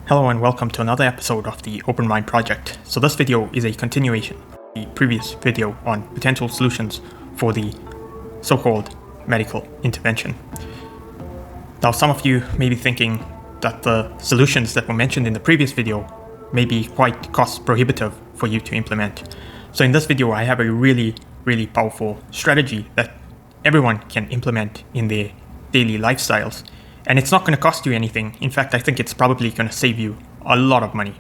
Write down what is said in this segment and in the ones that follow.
Hello and welcome to another episode of the Open Mind Project. So this video is a continuation of the previous video on potential solutions for the so-called medical intervention. Now some of you may be thinking that the solutions that were mentioned in the previous video may be quite cost prohibitive for you to implement. So in this video I have a really powerful strategy that everyone can implement in their daily lifestyles. And it's not going to cost you anything. In fact, I think it's probably going to save you a lot of money.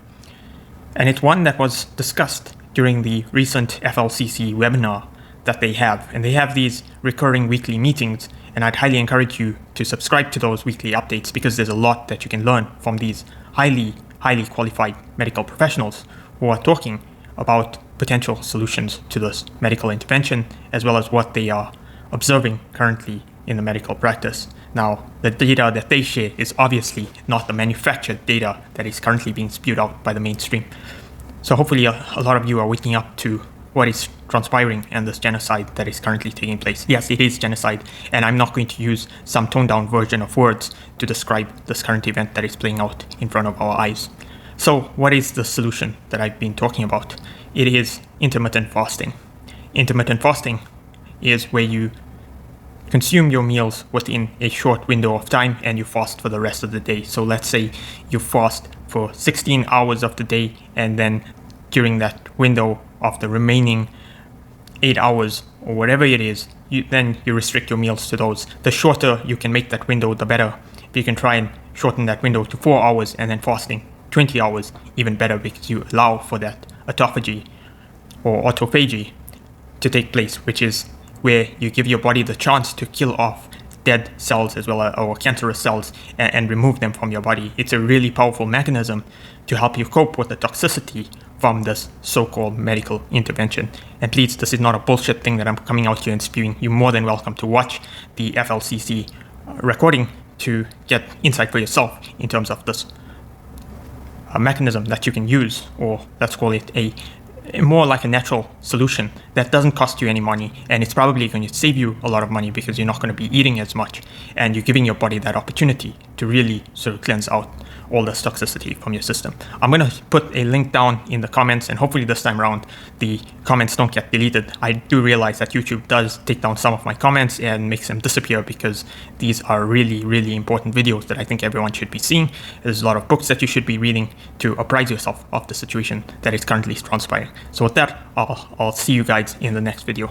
And it's one that was discussed during the recent FLCC webinar that they have. And they have these recurring weekly meetings. And I'd highly encourage you to subscribe to those weekly updates because there's a lot that you can learn from these highly qualified medical professionals who are talking about potential solutions to this medical intervention, as well as what they are observing currently in the medical practice. Now, the data that they share is obviously not the manufactured data that is currently being spewed out by the mainstream. So hopefully a lot of you are waking up to what is transpiring and this genocide that is currently taking place. Yes, it is genocide, and I'm not going to use some toned down version of words to describe this current event that is playing out in front of our eyes. So what is the solution that I've been talking about? It is intermittent fasting. Intermittent fasting is where you consume your meals within a short window of time and you fast for the rest of the day. So let's say you fast for 16 hours of the day, and then during that window of the remaining 8 hours or whatever it is, you restrict your meals to those. The shorter you can make that window, the better. If you can try and shorten that window to 4 hours and then fasting 20 hours, even better, because you allow for that autophagy or autophagy to take place, which is where you give your body the chance to kill off dead cells as well as or cancerous cells and remove them from your body. It's a really powerful mechanism to help you cope with the toxicity from this so-called medical intervention. And please, this is not a bullshit thing that I'm coming out here and spewing. You're more than welcome to watch the FLCC recording to get insight for yourself in terms of this mechanism that you can use, or let's call it a more like a natural solution that doesn't cost you any money, and it's probably going to save you a lot of money because you're not going to be eating as much, and you're giving your body that opportunity to really sort of cleanse out all this toxicity from your system. I'm going to put a link down in the comments, and hopefully this time around the comments don't get deleted. I do realize that YouTube does take down some of my comments and makes them disappear because these are really important videos that I think everyone should be seeing. There's a lot of books that you should be reading to apprise yourself of the situation that is currently transpiring. So with that, I'll see you guys in the next video.